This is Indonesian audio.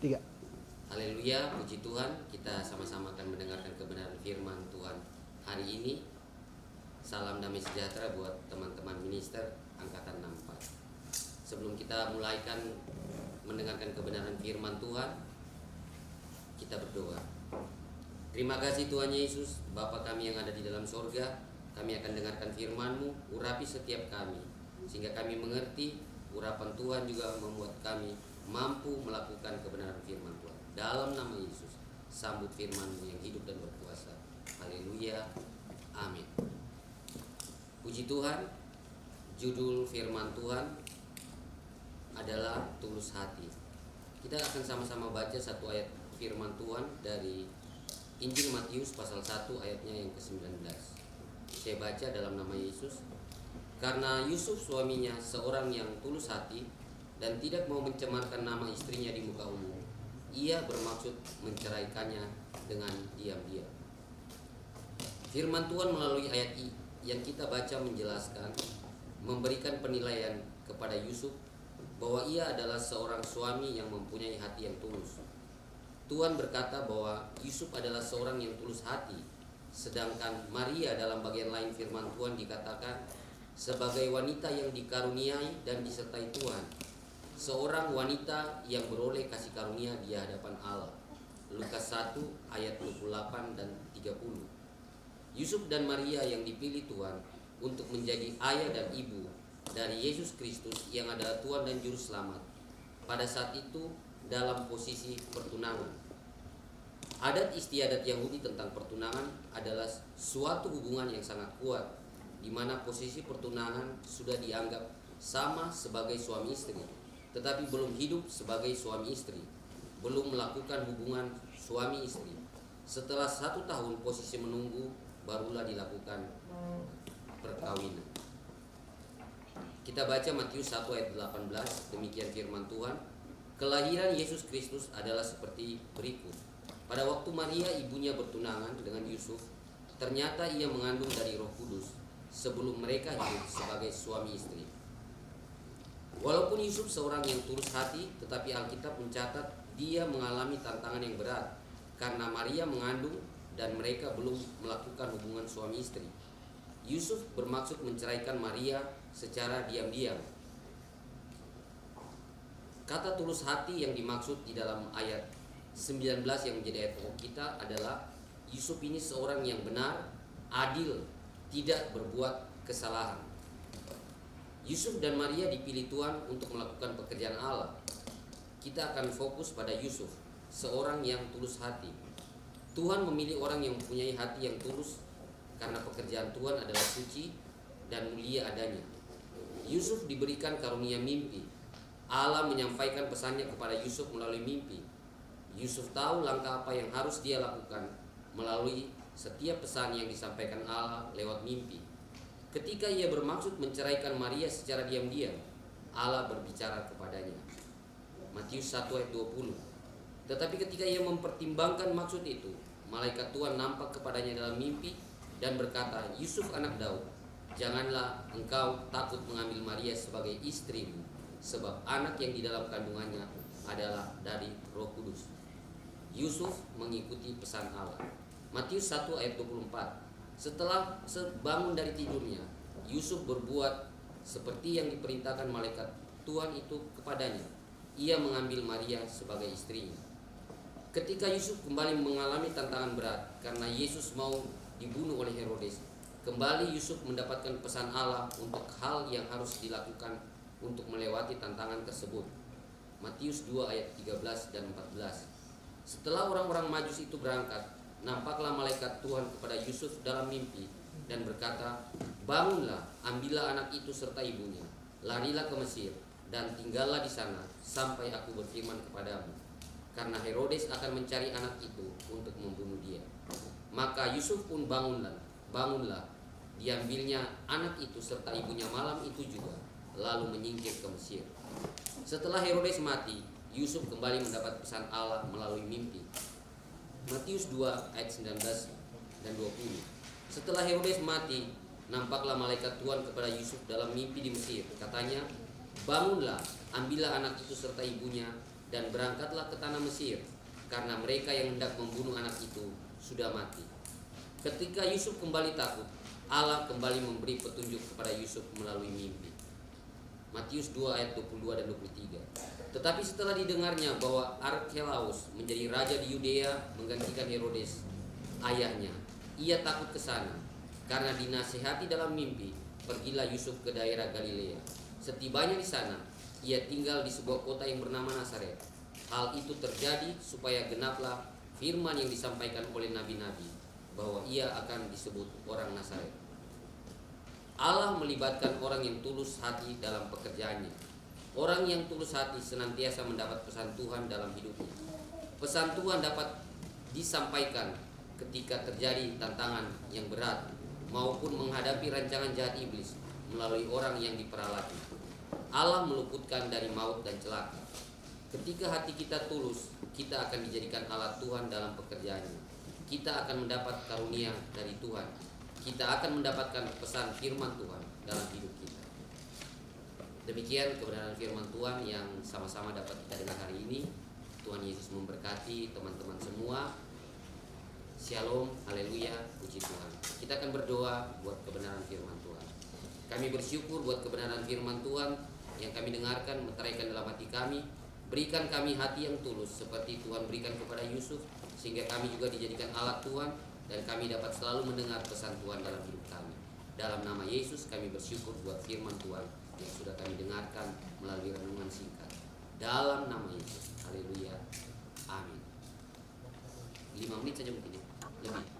3. Haleluya, puji Tuhan. Kita sama-sama akan mendengarkan kebenaran firman Tuhan hari ini. Salam damai sejahtera buat teman-teman minister angkatan 64. Sebelum kita mulaikan mendengarkan kebenaran firman Tuhan, kita berdoa. Terima kasih Tuhan Yesus, Bapa kami yang ada di dalam sorga. Kami akan dengarkan firman-Mu, urapi setiap kami, sehingga kami mengerti. Urapan Tuhan juga membuat kami mampu melakukan kebenaran firman Tuhan. Dalam nama Yesus, sambut firman-Mu yang hidup dan berkuasa. Haleluya, amin. Puji Tuhan, judul firman Tuhan adalah tulus hati. Kita akan sama-sama baca satu ayat firman Tuhan dari Injil Matius pasal 1 ayatnya yang ke-19. Saya baca dalam nama Yesus. Karena Yusuf suaminya seorang yang tulus hati dan tidak mau mencemarkan nama istrinya di muka umum, ia bermaksud menceraikannya dengan diam-diam. Firman Tuhan melalui ayat yang kita baca menjelaskan, memberikan penilaian kepada Yusuf bahwa ia adalah seorang suami yang mempunyai hati yang tulus. Tuhan berkata bahwa Yusuf adalah seorang yang tulus hati, sedangkan Maria dalam bagian lain firman Tuhan dikatakan sebagai wanita yang dikaruniai dan disertai Tuhan, seorang wanita yang beroleh kasih karunia di hadapan Allah. Lukas 1 ayat 28 dan 30. Yusuf dan Maria yang dipilih Tuhan untuk menjadi ayah dan ibu dari Yesus Kristus yang adalah Tuhan dan Juru Selamat, pada saat itu dalam posisi pertunangan. Adat istiadat Yahudi tentang pertunangan adalah suatu hubungan yang sangat kuat, di mana posisi pertunangan sudah dianggap sama sebagai suami istri, tetapi belum hidup sebagai suami istri, belum melakukan hubungan suami istri. Setelah 1 tahun posisi menunggu, barulah dilakukan perkawinan. Kita baca Matius 1 ayat 18, demikian firman Tuhan. Kelahiran Yesus Kristus adalah seperti berikut. Pada waktu Maria ibunya bertunangan dengan Yusuf, ternyata ia mengandung dari Roh Kudus sebelum mereka hidup sebagai suami istri. Walaupun Yusuf seorang yang tulus hati, tetapi Alkitab mencatat dia mengalami tantangan yang berat karena Maria mengandung dan mereka belum melakukan hubungan suami istri. Yusuf bermaksud menceraikan Maria secara diam-diam. Kata tulus hati yang dimaksud di dalam ayat 19 yang menjadi ayat pokok kita adalah Yusuf ini seorang yang benar, adil, tidak berbuat kesalahan. Yusuf dan Maria dipilih Tuhan untuk melakukan pekerjaan Allah. Kita akan fokus pada Yusuf, seorang yang tulus hati. Tuhan memilih orang yang mempunyai hati yang tulus karena pekerjaan Tuhan adalah suci dan mulia adanya. Yusuf diberikan karunia mimpi. Allah menyampaikan pesannya kepada Yusuf melalui mimpi. Yusuf tahu langkah apa yang harus dia lakukan melalui setiap pesan yang disampaikan Allah lewat mimpi. Ketika ia bermaksud menceraikan Maria secara diam-diam, Allah berbicara kepadanya. Matius 1 ayat 20. Tetapi ketika ia mempertimbangkan maksud itu, malaikat Tuhan nampak kepadanya dalam mimpi dan berkata, Yusuf anak Daud, janganlah engkau takut mengambil Maria sebagai istrimu, sebab anak yang di dalam kandungannya adalah dari Roh Kudus. Yusuf mengikuti pesan Allah. Matius 1 ayat 24. Setelah bangun dari tidurnya, Yusuf berbuat seperti yang diperintahkan malaikat Tuhan itu kepadanya. Ia mengambil Maria sebagai istrinya. Ketika Yusuf kembali mengalami tantangan berat karena Yesus mau dibunuh oleh Herodes, kembali Yusuf mendapatkan pesan Allah untuk hal yang harus dilakukan untuk melewati tantangan tersebut. Matius 2 ayat 13 dan 14. Setelah orang-orang Majus itu berangkat, nampaklah malaikat Tuhan kepada Yusuf dalam mimpi dan berkata, bangunlah, ambillah anak itu serta ibunya, larilah ke Mesir dan tinggallah di sana sampai aku berfirman kepadamu, karena Herodes akan mencari anak itu untuk membunuh dia. Maka Yusuf pun bangunlah, diambilnya anak itu serta ibunya malam itu juga, lalu menyingkir ke Mesir. Setelah Herodes mati, Yusuf kembali mendapat pesan Allah melalui mimpi. Matius 2 ayat 19 dan 20. Setelah Herodes mati, nampaklah malaikat Tuhan kepada Yusuf dalam mimpi di Mesir. Katanya, bangunlah, ambillah anak itu serta ibunya dan berangkatlah ke tanah Mesir, karena mereka yang hendak membunuh anak itu sudah mati. Ketika Yusuf kembali takut, Allah kembali memberi petunjuk kepada Yusuf melalui mimpi. Matius 2 ayat 22 dan 23. Tetapi setelah didengarnya bahwa Arkhelaus menjadi raja di Yudea menggantikan Herodes ayahnya, ia takut ke sana. Karena dinasihati dalam mimpi, pergilah Yusuf ke daerah Galilea. Setibanya di sana, ia tinggal di sebuah kota yang bernama Nazaret. Hal itu terjadi supaya genaplah firman yang disampaikan oleh nabi-nabi, bahwa ia akan disebut orang Nazaret. Allah melibatkan orang yang tulus hati dalam pekerjaannya. Orang yang tulus hati senantiasa mendapat pesan Tuhan dalam hidupnya. Pesan Tuhan dapat disampaikan ketika terjadi tantangan yang berat maupun menghadapi rancangan jahat iblis melalui orang yang diperalati. Allah meluputkan dari maut dan celaka. Ketika hati kita tulus, kita akan dijadikan alat Tuhan dalam pekerjaannya. Kita akan mendapat karunia dari Tuhan. Kita akan mendapatkan pesan firman Tuhan dalam hidup kita. Demikian kebenaran firman Tuhan yang sama-sama dapat kita dengar hari ini. Tuhan Yesus memberkati teman-teman semua. Shalom, haleluya, puji Tuhan. Kita akan berdoa buat kebenaran firman Tuhan. Kami bersyukur buat kebenaran firman Tuhan yang kami dengarkan, meteraikan dalam hati kami. Berikan kami hati yang tulus seperti Tuhan berikan kepada Yusuf, sehingga kami juga dijadikan alat Tuhan dan kami dapat selalu mendengar pesan Tuhan dalam hidup kami. Dalam nama Yesus kami bersyukur buat firman Tuhan yang sudah kami dengarkan melalui renungan singkat. Dalam nama Yesus, haleluya, amin. 5 menit saja mungkin ya, lebih.